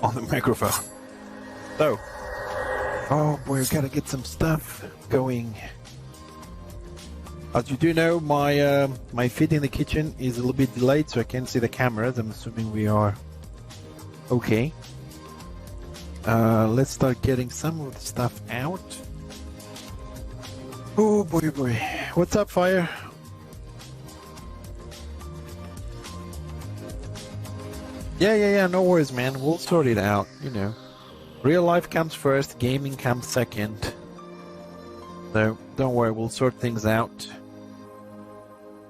on the microphone. So, oh boy, we gotta get some stuff going. As you do know, my feed in the kitchen is a little bit delayed, so I can't see the cameras. I'm assuming we are okay. Let's start getting some of the stuff out. Oh boy, boy. What's up, Fire? Yeah, no worries, man. We'll sort it out, you know. Real life comes first, gaming comes second. So, don't worry, we'll sort things out.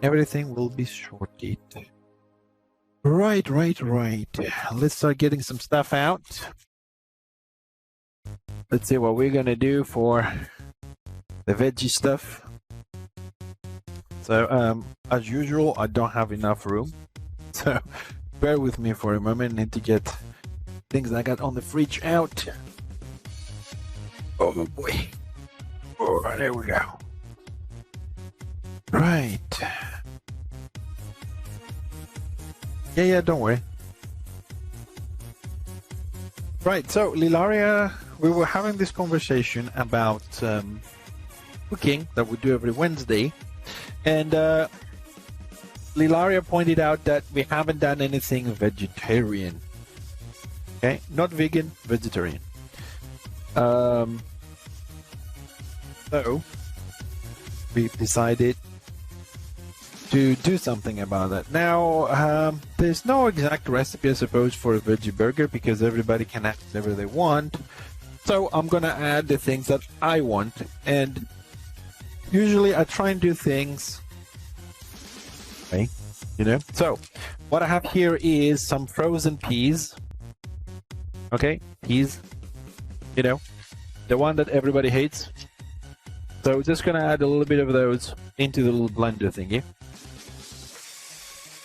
Everything will be sorted. Right. Let's start getting some stuff out. Let's see what we're gonna do for the veggie stuff. So, as usual, I don't have enough room. So, bear with me for a moment. I need to get things I got on the fridge out. Oh boy. Oh, there we go. Right. Yeah, don't worry. Right, so Lilaria, we were having this conversation about cooking that we do every Wednesday, and Lilaria pointed out that we haven't done anything vegetarian. Okay, not vegan, vegetarian. So we decided to do something about that. Now, there's no exact recipe, I suppose, for a veggie burger because everybody can add whatever they want. So I'm gonna add the things that I want, and usually I try and do things, okay, you know. So what I have here is some frozen peas. Okay, peas, you know, the one that everybody hates. So we're just gonna add a little bit of those into the little blender thingy,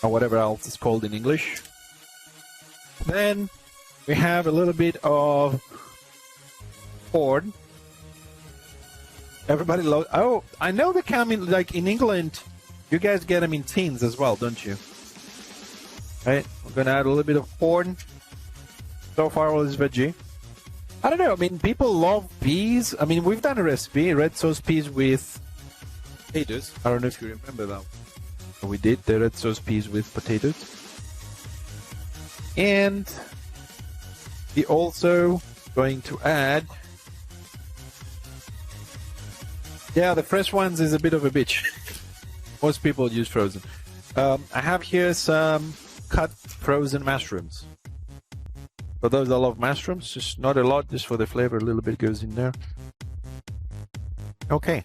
or whatever else it's called in English. Then we have a little bit of corn. Everybody loves. Oh, I know they come in, like in England, you guys get them in tins as well, don't you? Right, we're gonna add a little bit of corn. So far, all is veggie. I don't know. I mean, people love peas. I mean, we've done a recipe, red sauce peas with potatoes. I don't know if you remember that. We did the red sauce peas with potatoes. And we also going to add. Yeah, the fresh ones is a bit of a bitch. Most people use frozen. I have here some cut frozen mushrooms. For those that love mushrooms, just not a lot, just for the flavor, a little bit goes in there. Okay.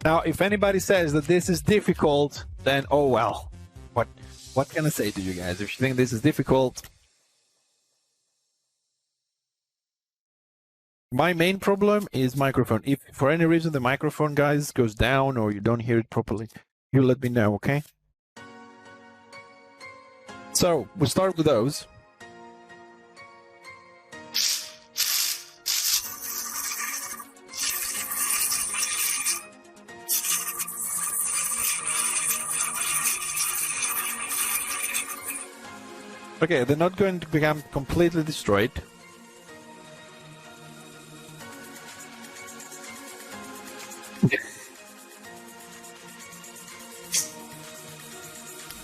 Now, if anybody says that this is difficult, then oh well. What can I say to you guys? If you think this is difficult, my main problem is microphone. If for any reason the microphone, guys, goes down or you don't hear it properly, you let me know, okay? So we'll start with those. Okay, they're not going to become completely destroyed.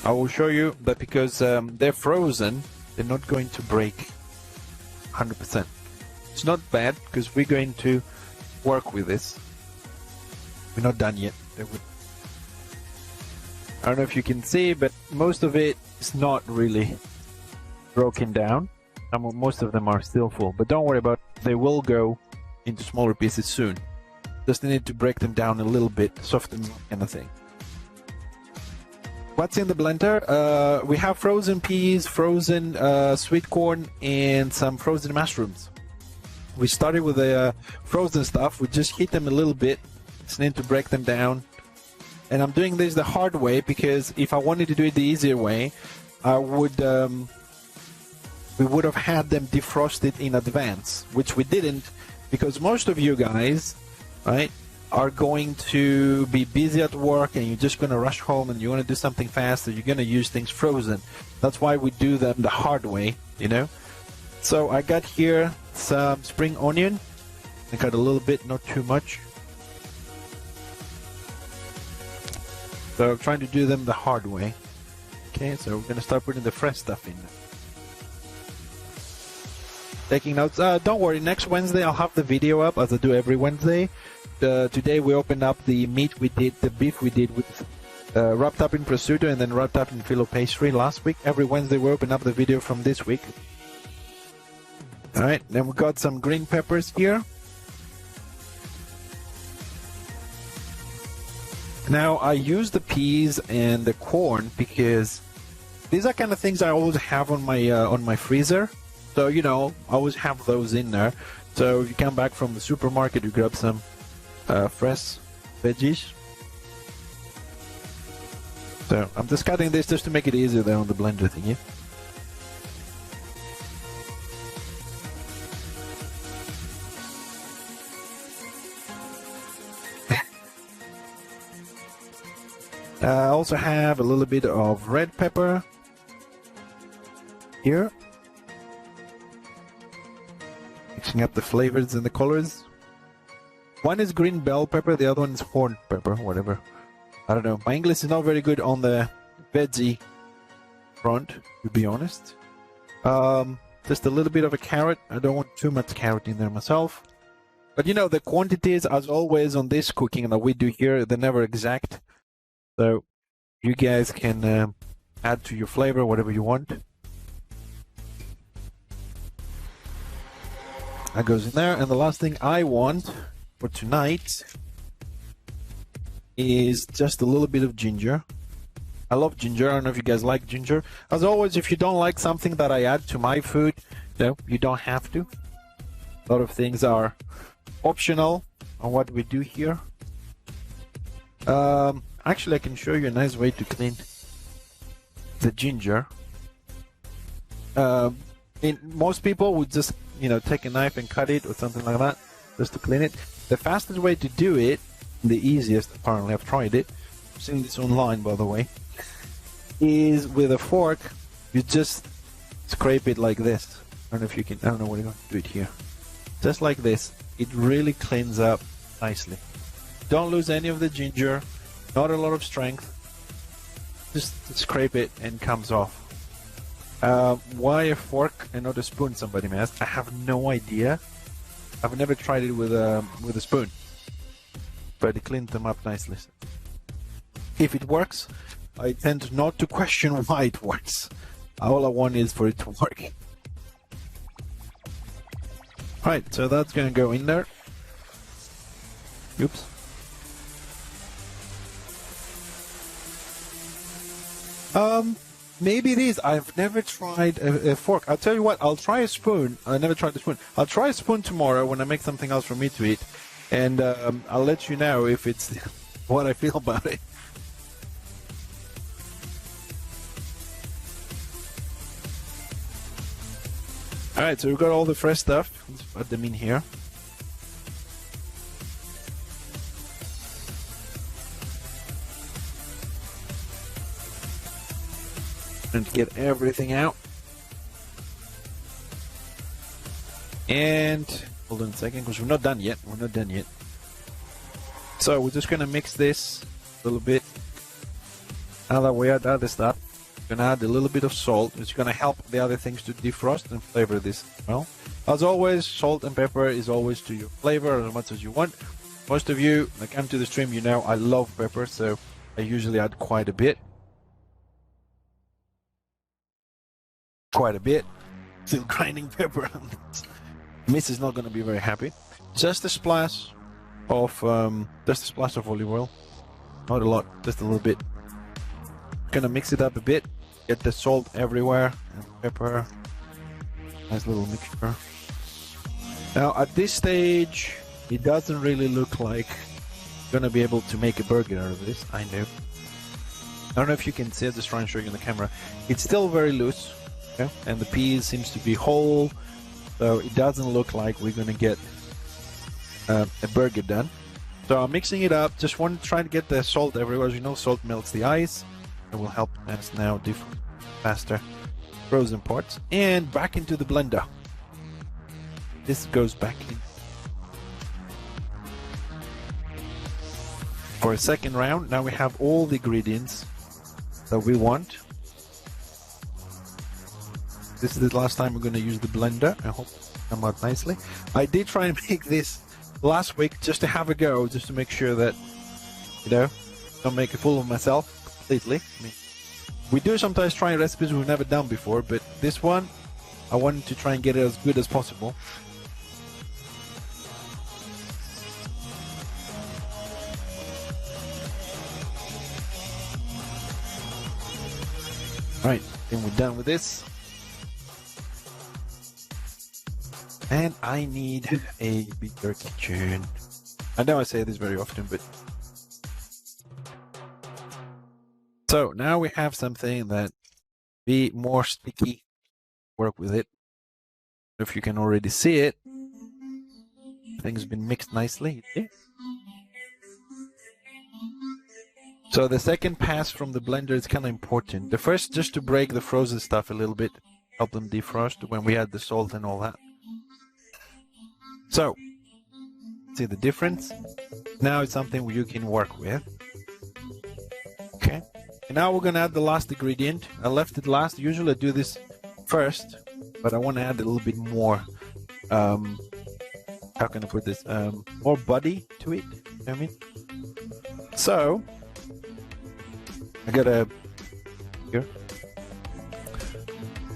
I will show you that because they're frozen, they're not going to break 100%. It's not bad because we're going to work with this. We're not done yet. I don't know if you can see, but most of it is not really broken down. Most of them are still full, but don't worry about it. They will go into smaller pieces soon. Just need to break them down a little bit, soften kind of thing. What's in the blender? We have frozen peas, frozen sweet corn, and some frozen mushrooms. We started with the frozen stuff. We just heat them a little bit. Just need to break them down. And I'm doing this the hard way because if I wanted to do it the easier way, I would we would have had them defrosted in advance, which we didn't because most of you guys, right, are going to be busy at work and you're just going to rush home and you want to do something fast, so you're going to use things frozen. That's why we do them the hard way, you know. So I got here some spring onion. I got a little bit, not too much. So I'm trying to do them the hard way. Okay, so we're gonna start putting the fresh stuff in. Taking notes. Don't worry, next Wednesday I'll have the video up as I do every Wednesday. Today we opened up the meat we did, the beef we did with wrapped up in prosciutto and then wrapped up in filo pastry last week. Every Wednesday we open up the video from this week. Alright, then we got some green peppers here. Now I use the peas and the corn because these are kind of things I always have on my freezer. So, you know, I always have those in there. So if you come back from the supermarket, you grab some fresh veggies. So I'm just cutting this just to make it easier there on the blender thingy. I also have a little bit of red pepper here. Mixing up the flavors and the colors. One is green bell pepper, the other one is horn pepper, whatever. I don't know. My English is not very good on the veggie front, to be honest. Just a little bit of a carrot. I don't want too much carrot in there myself. But you know, the quantities, as always on this cooking that we do here, they're never exact. So you guys can add to your flavor whatever you want. That goes in there. And the last thing I want for tonight is just a little bit of ginger. I love ginger. I don't know if you guys like ginger. As always, if you don't like something that I add to my food, no, you don't have to. A lot of things are optional on what we do here. Actually, I can show you a nice way to clean the ginger. Most people would just, you know, take a knife and cut it or something like that just to clean it. The fastest way to do it, the easiest, apparently, I've tried it, I've seen this online by the way, is with a fork. You just scrape it like this. I don't know if you can, I don't know what you're going to do it here. Just like this. It really cleans up nicely. Don't lose any of the ginger, not a lot of strength. Just scrape it and comes off. Why a fork and not a spoon, somebody may ask. I have no idea. I've never tried it with a spoon. But it cleans them up nicely. If it works, I tend not to question why it works. All I want is for it to work. Right, so that's gonna go in there. Oops. Maybe it is. I've never tried a fork. I'll tell you what, I'll try a spoon. I never tried the spoon. I'll try a spoon tomorrow when I make something else for me to eat. And I'll let you know if it's what I feel about it. Alright, so we've got all the fresh stuff. Let's put them in here. And get everything out. And hold on a second, because we're not done yet. We're not done yet. So we're just gonna mix this a little bit. Now that we add other stuff, we're gonna add a little bit of salt. It's gonna help the other things to defrost and flavor this well. As always, salt and pepper is always to your flavor as much as you want. Most of you that come to the stream, you know I love pepper, so I usually add quite a bit. Still grinding pepper. Miss is not going to be very happy. Just a splash of olive oil, not a lot, just a little bit. Gonna mix it up a bit, get the salt everywhere and pepper. Nice little mixture. Now at this stage, it doesn't really look like you're gonna be able to make a burger out of this. I know. I don't know if you can see it. Just try and show you on the camera. It's still very loose. Okay. And the peas seems to be whole, so it doesn't look like we're gonna get a burger done. So I'm mixing it up. Just want to try to get the salt everywhere. As you know, salt melts the ice. It will help us now defrost faster frozen parts. And back into the blender. this goes back in for a second round. Now we have all the ingredients that we want. This is the last time we're going to use the blender. I hope it come out nicely. I did try and make this last week just to have a go, just to make sure that, you know, don't make a fool of myself completely. I mean, we do sometimes try recipes we've never done before, but this one, I wanted to try and get it as good as possible. Right, then we're done with this. And I need a bigger kitchen. I know I say this very often, but... So now we have something that be more sticky. Work with it. If you can already see it, things been mixed nicely. Yeah. So the second pass from the blender is kind of important. The first, just to break the frozen stuff a little bit, help them defrost when we add the salt and all that. So, see the difference? Now it's something you can work with. Okay. And now we're going to add the last ingredient. I left it last. Usually I do this first, but I want to add a little bit more, how can I put this? More body to it. You know what I mean? So, I got a here.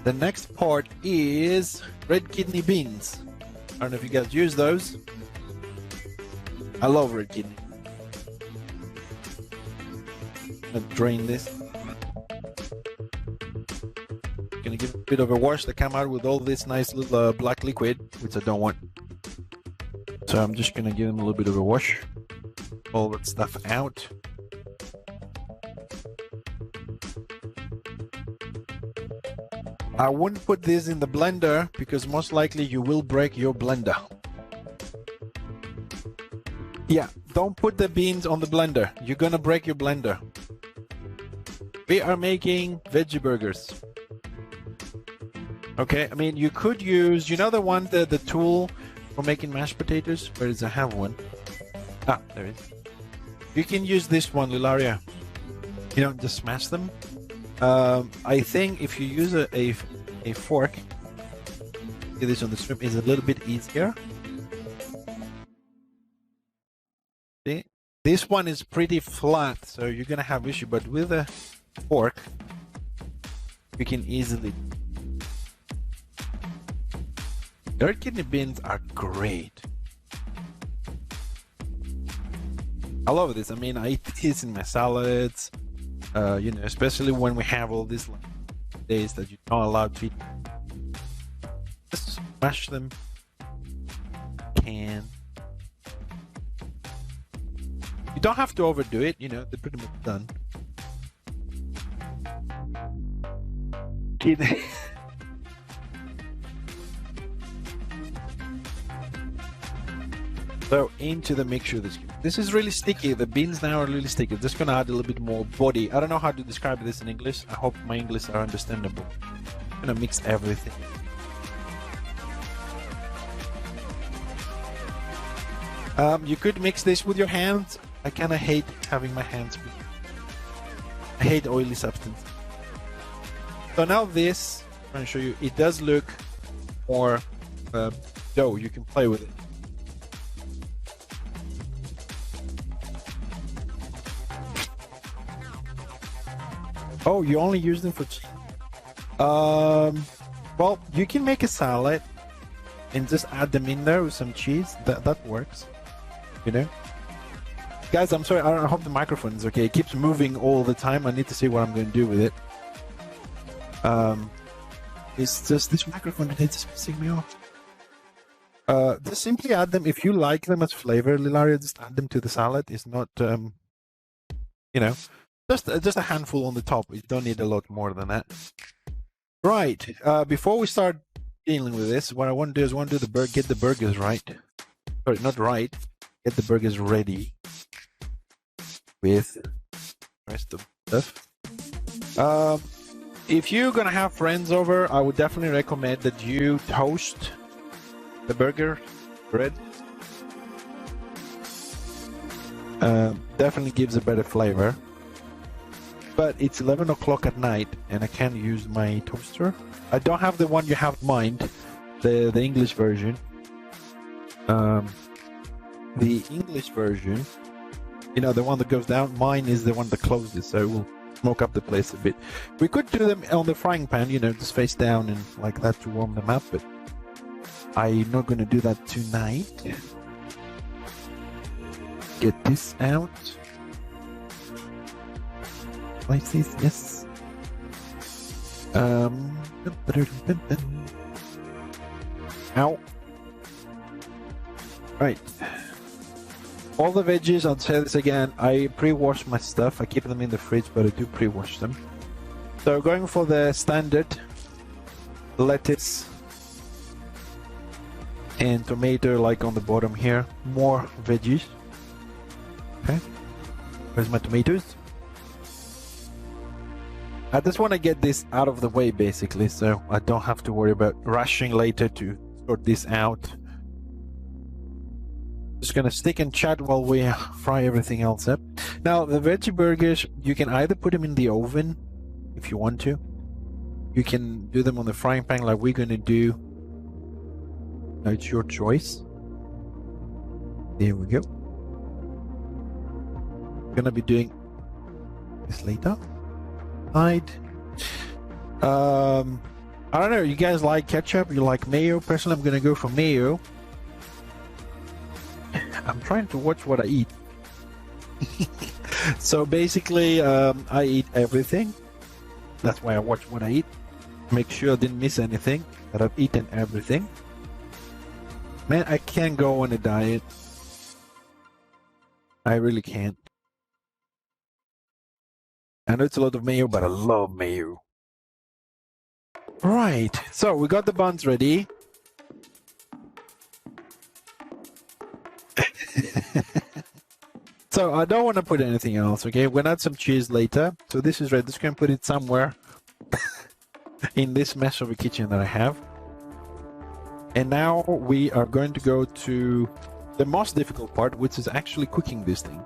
The next part is red kidney beans. I don't know if you guys use those. I love red kidney. I'm gonna drain this. Gonna give it a bit of a wash to come out with all this nice little black liquid, which I don't want. So I'm just gonna give them a little bit of a wash. All that stuff out. I wouldn't put this in the blender because most likely you will break your blender. Yeah, don't put the beans on the blender. You're gonna break your blender. We are making veggie burgers. Okay, I mean, you could use, you know the one, the tool for making mashed potatoes? Where does I have one? Ah, there it is. You can use this one, Lilaria. You know, just smash them. I think if you use a fork, get this on the strip, is a little bit easier. See? This one is pretty flat, so you're gonna have issue, but with a fork, you can easily. Red kidney beans are great. I love this. I mean, I eat this in my salads. You know, especially when we have all these days that you're not allowed to eat. Just smash them. Can. You don't have to overdo it, you know, they're pretty much done. So into the mixture. This is really sticky. The beans now are really sticky. I'm just gonna add a little bit more body. I don't know how to describe this in English. I hope my English are understandable. I'm gonna mix everything. You could mix this with your hands. I kind of hate having my hands. I hate oily substance. So now this, I'm trying to show you, it does look more dough. You can play with it. Oh, you only use them for... well, you can make a salad and just add them in there with some cheese. That works, you know. Guys, I'm sorry, I hope the microphone is okay. It keeps moving all the time. I need to see what I'm going to do with it. It's just this microphone, it's just pissing me off. Just simply add them, if you like them as flavor, Lilaria, just add them to the salad. It's not, you know, just a handful on the top. You don't need a lot more than that. Right, before we start dealing with this, what I want to do is get the burgers right. Sorry, not right. Get the burgers ready with the rest of the stuff. If you're gonna have friends over, I would definitely recommend that you toast the burger bread. Definitely gives a better flavor. But it's 11 o'clock at night and I can't use my toaster. I don't have the one you have in mind, the English version. The English version, you know, the one that goes down, mine is the one that closes, so it will smoke up the place a bit. We could do them on the frying pan, you know, just face down and like that to warm them up, but I'm not going to do that tonight. Get this out. Like this, yes. Ow. Right. All the veggies, I'll say this again, I pre-wash my stuff. I keep them in the fridge, but I do pre-wash them. So going for the standard lettuce and tomato like on the bottom here. More veggies. Okay. Where's my tomatoes? I just want to get this out of the way basically, so I don't have to worry about rushing later to sort this out. Just gonna stick and chat while we fry everything else up. Now the veggie burgers, you can either put them in the oven if you want to. You can do them on the frying pan like we're gonna do. Now it's your choice. There we go. Gonna be doing this later. Hide. I don't know, you guys like ketchup, you like mayo? Personally I'm gonna go for mayo. I'm trying to watch what I eat. So basically, I eat everything. That's why I watch what I eat. Make sure I didn't miss anything, that I've eaten everything. Man, I can't go on a diet. I really can't. I know it's a lot of mayo, but I love mayo. Right, so we got the buns ready. So I don't want to put anything else, okay? We're gonna add some cheese later. So this is ready. Just gonna put it somewhere in this mess of a kitchen that I have. And now we are going to go to the most difficult part, which is actually cooking this thing.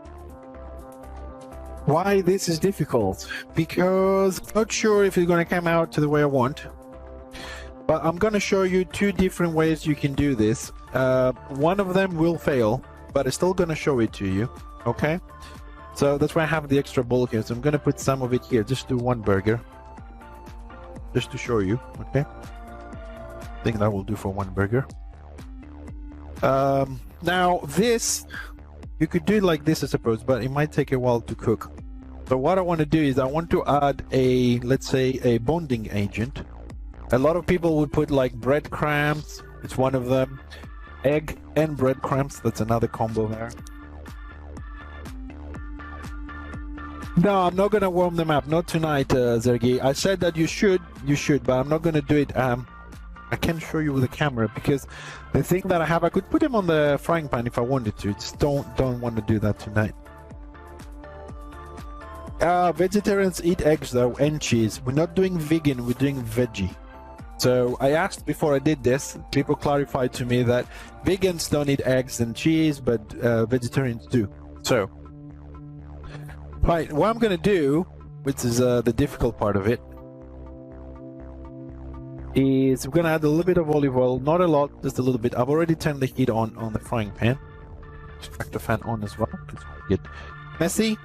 Why this is difficult? Because I'm not sure if it's going to come out to the way I want. But I'm going to show you two different ways you can do this. One of them will fail, but I'm still going to show it to you. Okay? So that's why I have the extra bowl here. So I'm going to put some of it here. Just do one burger. Just to show you. Okay? I think that will do for one burger. Now this, you could do it like this I suppose, but it might take a while to cook. So what I want to do is I want to add a, let's say, a bonding agent. A lot of people would put like breadcrumbs, it's one of them. Egg and breadcrumbs, that's another combo there. No, I'm not gonna warm them up, not tonight, Sergey. I said that you should, but I'm not gonna do it. I can't show you with the camera because the thing that I have, I could put them on the frying pan if I wanted to. Just don't want to do that tonight. Vegetarians eat eggs though and cheese. We're not doing vegan, we're doing veggie. So I asked before I did this, people clarified to me that vegans don't eat eggs and cheese, but vegetarians do. So, right, what I'm gonna do, which is the difficult part of it, is we're gonna add a little bit of olive oil, not a lot, just a little bit. I've already turned the heat on the frying pan. Just crack the fan on as well, because we get messy.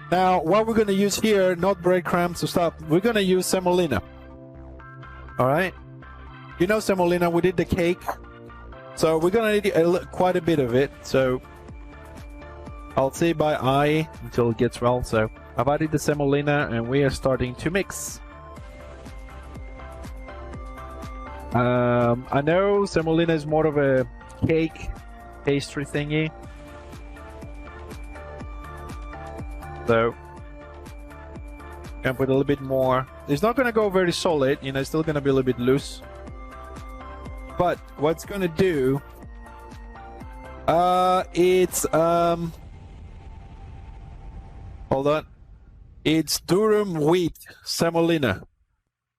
Now, what we're gonna use here, not breadcrumbs or stuff, we're gonna use semolina. Alright? You know semolina, we did the cake. So we're gonna need quite a bit of it, so I'll say by eye until it gets well. So I've added the semolina and we are starting to mix. I know semolina is more of a cake pastry thingy. So can put a little bit more. It's not gonna go very solid, you know, it's still gonna be a little bit loose. But what's gonna do, it's hold on, it's durum wheat semolina.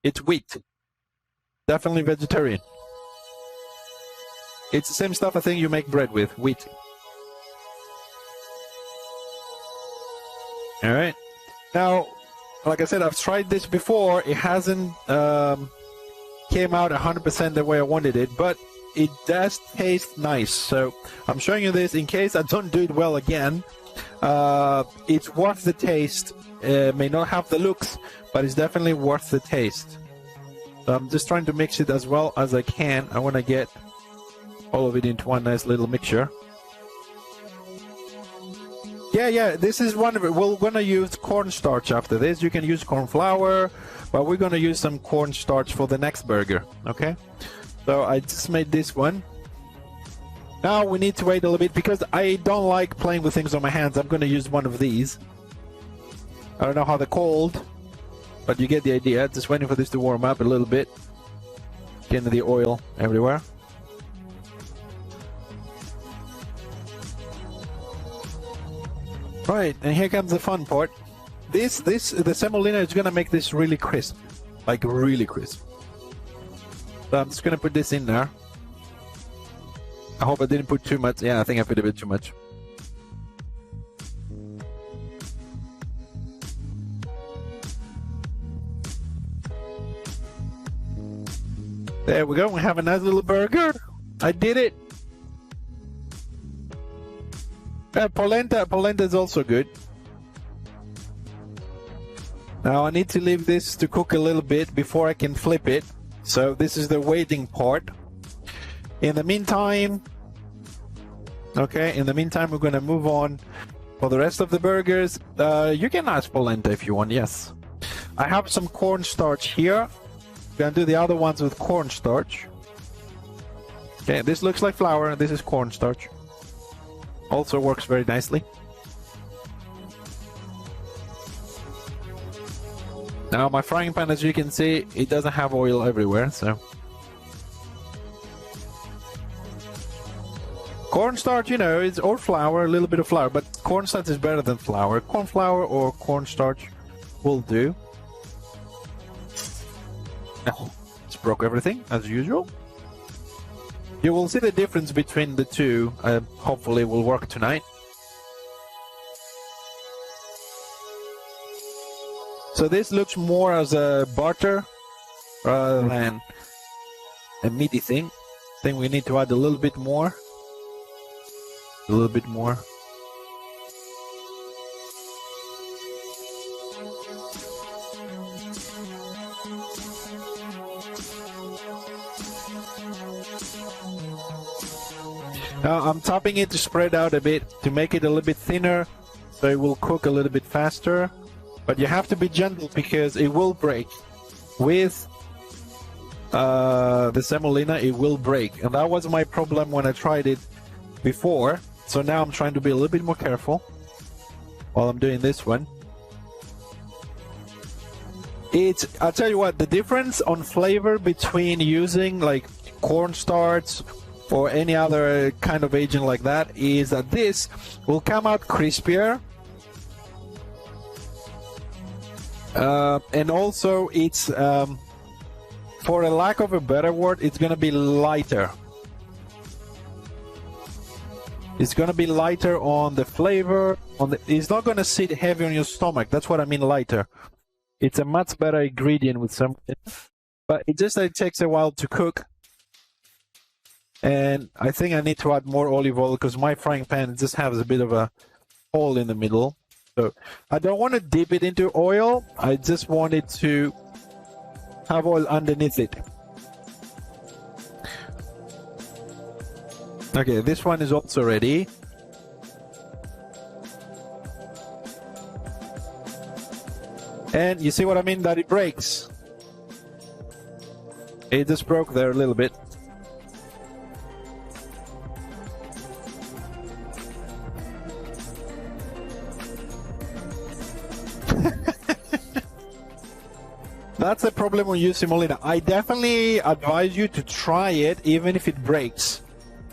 It's wheat. Definitely vegetarian. It's the same stuff I think you make bread with, wheat. All right. Now, like I said, I've tried this before. It hasn't came out 100% the way I wanted it, but it does taste nice. So I'm showing you this in case I don't do it well again. It's worth the taste. May not have the looks, but it's definitely worth the taste. So I'm just trying to mix it as well as I can. I want to get all of it into one nice little mixture. Yeah, this is one of it. We're going to use cornstarch after this. You can use corn flour, but we're going to use some cornstarch for the next burger, okay? So I just made this one. Now we need to wait a little bit because I don't like playing with things on my hands. I'm going to use one of these. I don't know how they're called, but you get the idea. Just waiting for this to warm up a little bit. Getting the oil everywhere. Right, and here comes the fun part. The semolina is gonna make this really crisp, like really crisp. So I'm just gonna put this in there. I hope I didn't put too much. Yeah, I think I put a bit too much. There we go. We have a nice little burger. I did it. Polenta is also good. Now I need to leave this to cook a little bit before I can flip it. So this is the waiting part. In the meantime, we're going to move on for the rest of the burgers. You can add polenta if you want, yes. I have some cornstarch here. We're going to do the other ones with cornstarch. Okay, this looks like flour and this is cornstarch. Also works very nicely. Now my frying pan, as you can see, it doesn't have oil everywhere, so. Cornstarch, you know, it's or flour, a little bit of flour, but cornstarch is better than flour. Corn flour or cornstarch will do. Now, just broke everything as usual. You will see the difference between the two. Hopefully it will work tonight. So this looks more as a butter rather than a meaty thing. I think we need to add a little bit more. A little bit more. Now I'm topping it to spread out a bit to make it a little bit thinner so it will cook a little bit faster. But you have to be gentle because it will break. With the semolina, it will break. And that was my problem when I tried it before. So now I'm trying to be a little bit more careful while I'm doing this one. I'll tell you what, the difference on flavor between using like cornstarch or any other kind of agent like that is that this will come out crispier. And also it's, for a lack of a better word, it's going to be lighter. It's going to be lighter on the flavor. It's not going to sit heavy on your stomach. That's what I mean lighter. It's a much better ingredient with some, but it takes a while to cook. And I think I need to add more olive oil because my frying pan just has a bit of a hole in the middle. So I don't want to dip it into oil. I just want it to have oil underneath it. Okay, this one is also ready. And you see what I mean? That it breaks. It just broke there a little bit. That's the problem when you use semolina. I definitely advise you to try it even if it breaks.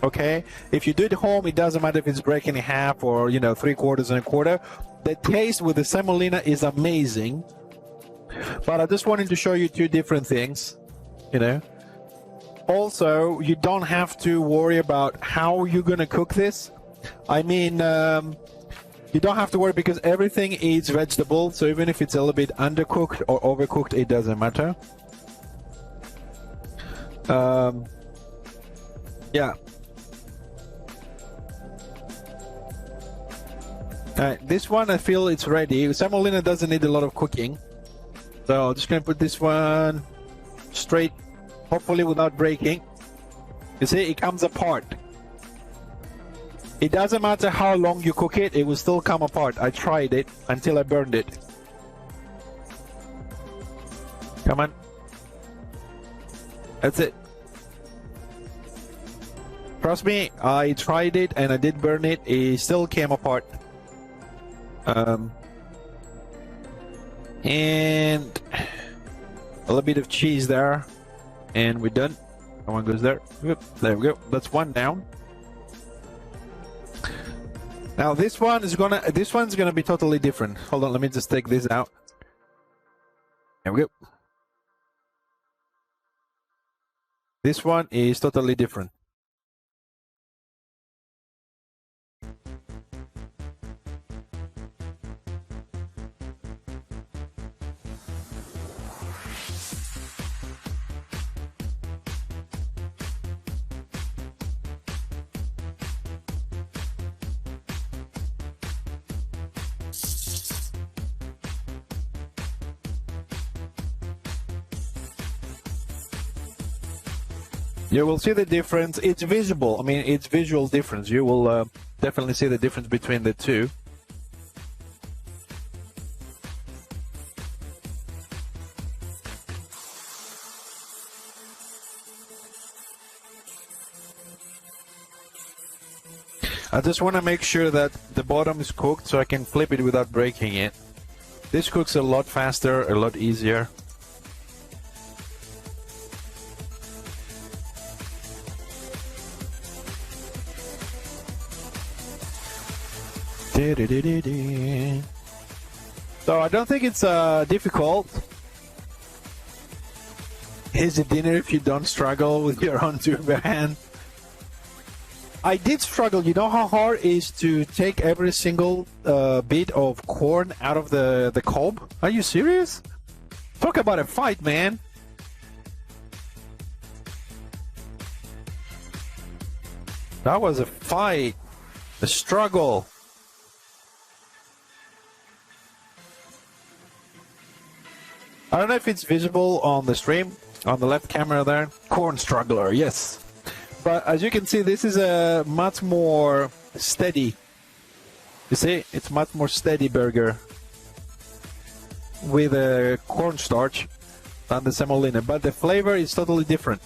Okay? If you do it at home, it doesn't matter if it's breaking in half or, you know, 3/4 and a quarter. The taste with the semolina is amazing. But I just wanted to show you two different things, you know. also, you don't have to worry about how you're gonna cook this. I mean, you don't have to worry because everything is vegetable, so even if it's a little bit undercooked or overcooked, it doesn't matter. Yeah. Alright, this one I feel it's ready. Semolina doesn't need a lot of cooking. So I'm just gonna put this one straight, hopefully without breaking. You see, it comes apart. It doesn't matter how long you cook it, it will still come apart. I tried it until I burned it. Come on. That's it. Trust me, I tried it and I did burn it. It still came apart. And a little bit of cheese there, and we're done. One goes there. Yep, there we go. That's one down. Now this one's gonna be totally different. Hold on, let me just take this out. There we go. This one is totally different. You will see the difference. It's visible. I mean, it's visual difference. You will definitely see the difference between the two. I just want to make sure that the bottom is cooked so I can flip it without breaking it. This cooks a lot faster, a lot easier. So I don't think it's difficult. Here's a dinner if you don't struggle with your own tuber hand. I did struggle. You know how hard it is to take every single bit of corn out of the cob? Are you serious? Talk about a fight, man. That was a fight. A struggle. I don't know if it's visible on the stream, on the left camera there. Corn struggler, yes. But as you can see, this is a much more steady. You see, it's much more steady burger with a cornstarch than the semolina. But the flavor is totally different.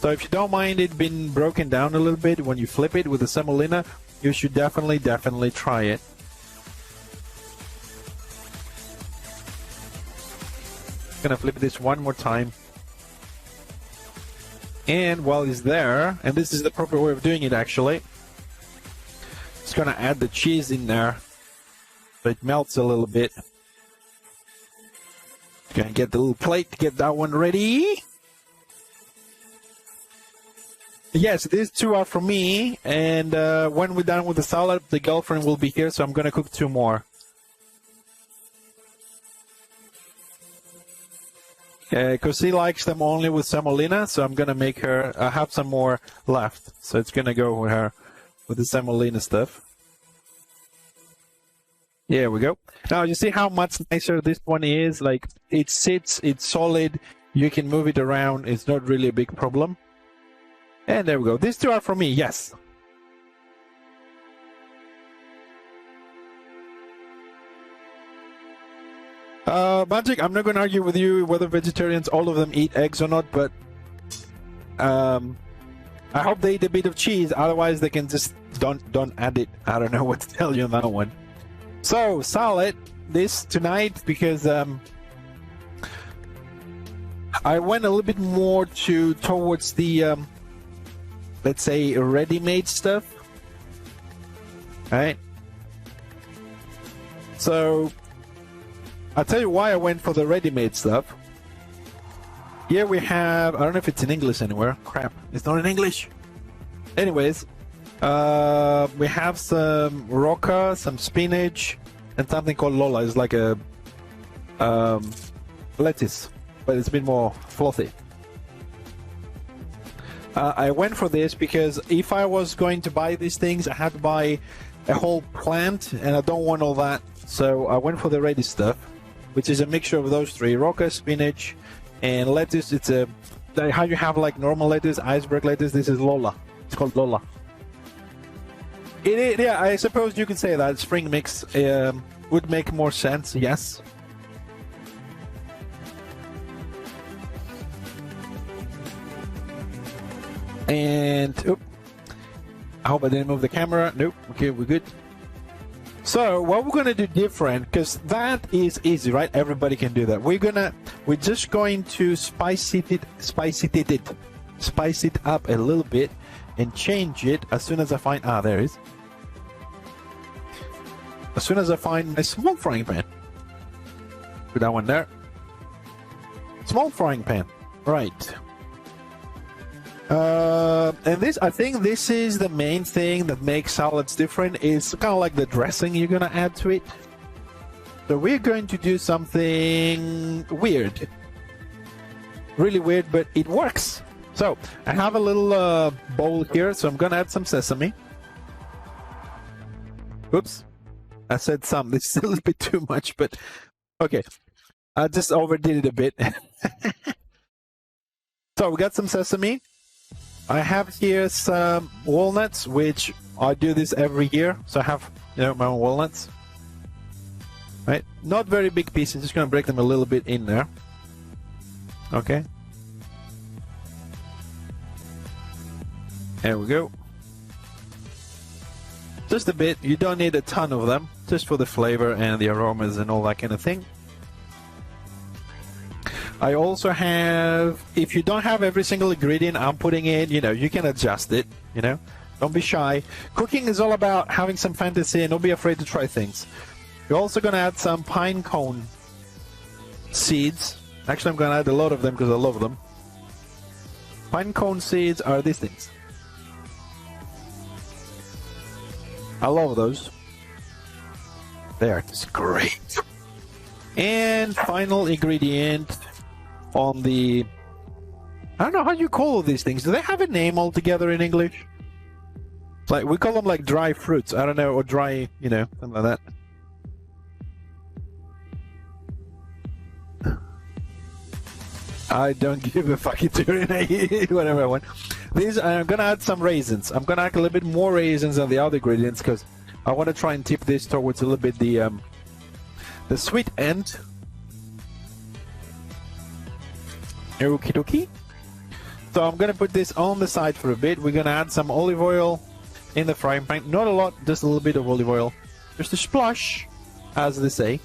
So if you don't mind it being broken down a little bit when you flip it with the semolina, you should definitely try it. Gonna flip this one more time, and while it's there, and this is the proper way of doing it actually, just gonna add the cheese in there so it melts a little bit. Gonna get the little plate to get that one ready. Yes, these two are for me, and when we're done with the salad, the girlfriend will be here, so I'm gonna cook two more. Because she likes them only with semolina, so I'm gonna make her. I have some more left, so it's gonna go with her with the semolina stuff. Here we go. Now you see how much nicer this one is. Like it sits, it's solid. You can move it around. It's not really a big problem. And there we go. These two are for me. Yes. Magic, I'm not going to argue with you whether vegetarians, all of them, eat eggs or not, but I hope they eat a bit of cheese, otherwise they can just don't add it. I don't know what to tell you on that one. So, salad, this tonight, because I went a little bit more towards the, let's say, ready-made stuff. Right? So, I'll tell you why I went for the ready-made stuff. Here we have, I don't know if it's in English anywhere. Crap, it's not in English. Anyways, we have some roca, some spinach, and something called Lola. It's like a lettuce, but it's a bit more fluffy. I went for this because if I was going to buy these things, I had to buy a whole plant, and I don't want all that. So I went for the ready stuff, which is a mixture of those three: roca, spinach, and lettuce. It's a how you have like normal lettuce, iceberg lettuce. This is Lola. It's called Lola. Yeah, I suppose you could say that spring mix would make more sense. Yes. And I hope I didn't move the camera. Nope. Okay, we're good. So what we're gonna do different, because that is easy, right? Everybody can do that. We're just going to spice it up a little bit and change it as soon as I find there it is. As soon as I find a small frying pan. Put that one there. Small frying pan. Right. And this, I think this is the main thing that makes salads different. It's kind of like the dressing you're gonna add to it. So we're going to do something weird. Really weird, but it works. So I have a little bowl here, so I'm gonna add some sesame. Oops, I said some. This is a little bit too much, but okay. I just overdid it a bit. So we got some sesame. I have here some walnuts, which I do this every year. So I have, my own walnuts. Right? Not very big pieces. Just gonna break them a little bit in there. Okay. There we go. Just a bit. You don't need a ton of them, just for the flavor and the aromas and all that kind of thing. I also have, if you don't have every single ingredient I'm putting in, you can adjust it, Don't be shy. Cooking is all about having some fantasy and don't be afraid to try things. You're also going to add some pine cone seeds. Actually, I'm going to add a lot of them because I love them. Pine cone seeds are these things. I love those. They are just great. And final ingredient on the, I don't know how you call these things. Do they have a name altogether in English? Like, we call them like dry fruits. I don't know, or dry, something like that. I don't give a fuck. It's whatever I want. These, I'm gonna add some raisins. I'm gonna add a little bit more raisins than the other ingredients because I want to try and tip this towards a little bit the sweet end. Okie dokie. So I'm gonna put this on the side for a bit. We're gonna add some olive oil in the frying pan. Not a lot, just a little bit of olive oil. Just a splash, as they say.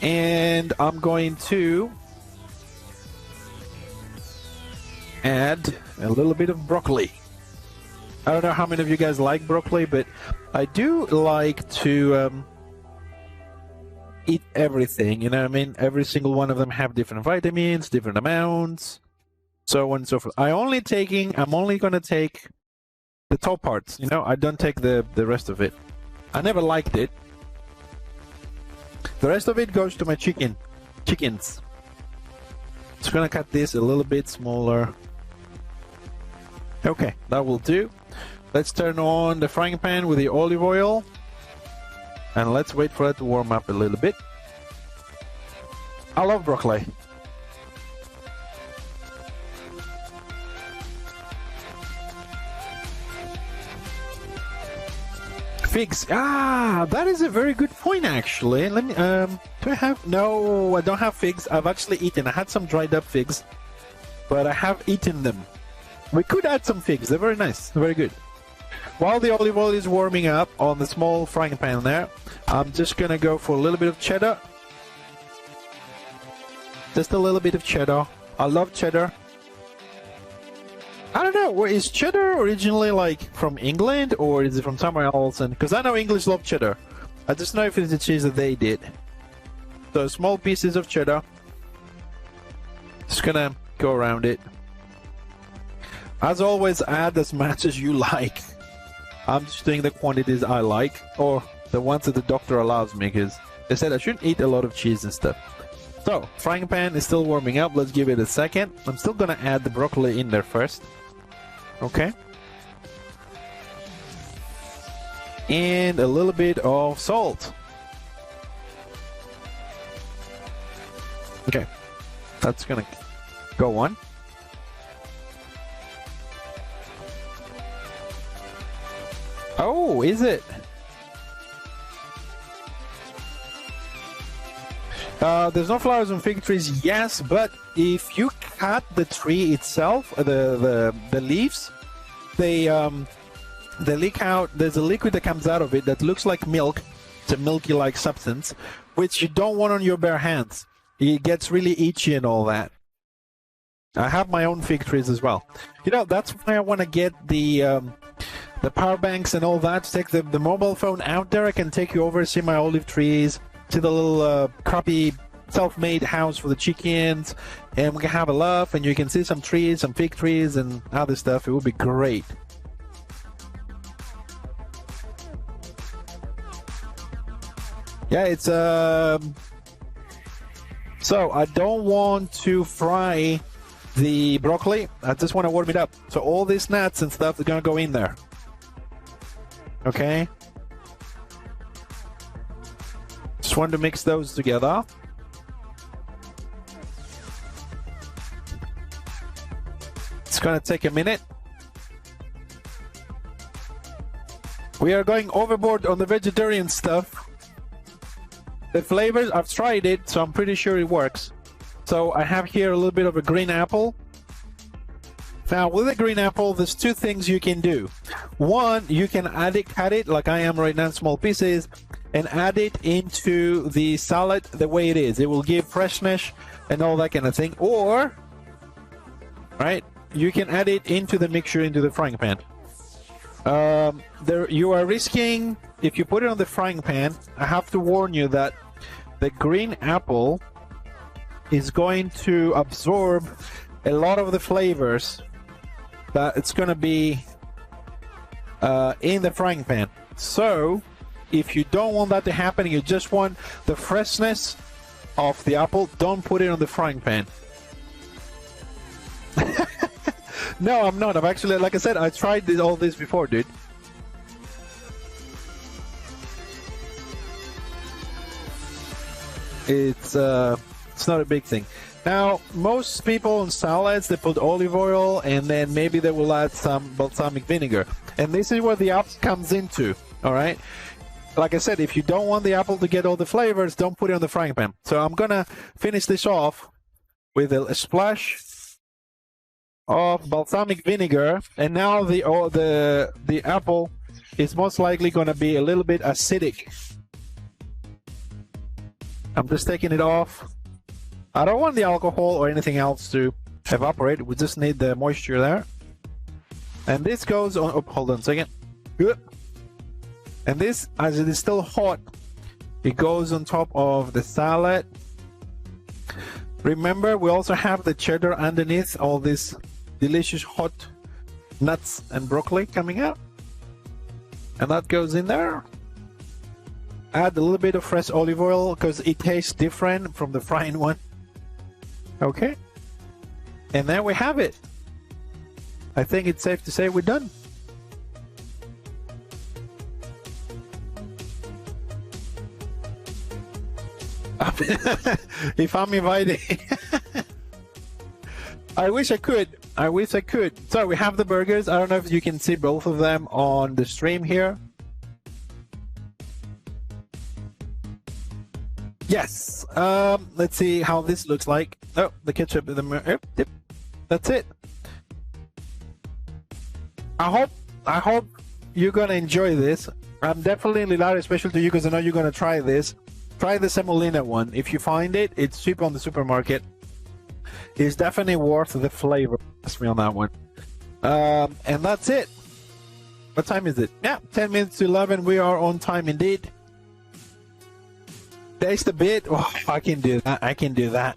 And I'm going to add a little bit of broccoli. I don't know how many of you guys like broccoli, but I do like to eat everything, you know what I mean? Every single one of them have different vitamins, different amounts, so on and so forth. I'm only gonna take the top parts, I don't take the rest of it. I never liked it. The rest of it goes to my chickens. Just gonna cut this a little bit smaller. Okay, that will do. Let's turn on the frying pan with the olive oil. And let's wait for it to warm up a little bit. I love broccoli. Figs. That is a very good point, actually. Let me, do I have? No, I don't have figs. I've actually eaten. I had some dried up figs, but I have eaten them. We could add some figs. They're very nice. They're very good. While the olive oil is warming up on the small frying pan there, I'm just going to go for a little bit of cheddar. Just a little bit of cheddar. I love cheddar. I don't know, is cheddar originally like from England or is it from somewhere else? And because I know English love cheddar. I just know if it's the cheese that they did. So small pieces of cheddar. Just gonna go around it. As always, add as much as you like. I'm just doing the quantities I like, or the ones that the doctor allows me, because they said I shouldn't eat a lot of cheese and stuff. So, frying pan is still warming up. Let's give it a second. I'm still gonna add the broccoli in there first. Okay. And a little bit of salt. Okay. That's gonna go on. Oh, is it? There's no flowers on fig trees, yes, but if you cut the tree itself, the leaves, they leak out. There's a liquid that comes out of it that looks like milk. It's a milky-like substance, which you don't want on your bare hands. It gets really itchy and all that. I have my own fig trees as well. You know, that's why I want to get the power banks and all that, to take the mobile phone out there. I can take you over, see my olive trees, see the little crappy self-made house for the chickens, and we can have a laugh, and you can see some trees, some fig trees and other stuff. It would be great. Yeah, it's so I don't want to fry the broccoli. I just want to warm it up. So all these nuts and stuff are gonna go in there. Okay. Just want to mix those together. It's gonna take a minute. We are going overboard on the vegetarian stuff. The flavors, I've tried it, so I'm pretty sure it works. So I have here a little bit of a green apple. Now with a green apple, there's two things you can do. One, you can cut it like I am right now in small pieces, and add it into the salad the way it is. It will give freshness and all that kind of thing. Or, right, you can add it into the mixture, into the frying pan. You are risking, if you put it on the frying pan, I have to warn you that the green apple is going to absorb a lot of the flavors that it's going to be in the frying pan. So if you don't want that to happen, you just want the freshness of the apple, don't put it on the frying pan. No, I'm not. I've actually, like I said, I tried all this before, dude. It's not a big thing. Now, most people on salads, they put olive oil, and then maybe they will add some balsamic vinegar. And this is where the apple comes into, all right? Like I said, if you don't want the apple to get all the flavors, don't put it on the frying pan. So I'm going to finish this off with a splash of balsamic vinegar, and now the apple is most likely going to be a little bit acidic. I'm just taking it off. I don't want the alcohol or anything else to evaporate. We just need the moisture there. And this goes on. Oh, hold on a second. And this, as it is still hot, it goes on top of the salad. Remember, we also have the cheddar underneath, all this delicious hot nuts and broccoli coming out, and that goes in there. Add a little bit of fresh olive oil because it tastes different from the frying one. Okay, and there we have it. I think it's safe to say we're done. If I'm invited. I wish I could. I wish I could. So we have the burgers. I don't know if you can see both of them on the stream here. Yes. Let's see how this looks like. Oh, the ketchup. Yep. That's it. I hope you're gonna enjoy this. I'm definitely Larry, special to you because I know you're gonna try this. Try the Semolina one. If you find it, it's cheap on the supermarket. It's definitely worth the flavor. Trust me on that one. And that's it. What time is it? Yeah, 10 minutes to 11. We are on time indeed. Taste a bit. Oh, I can do that. I can do that.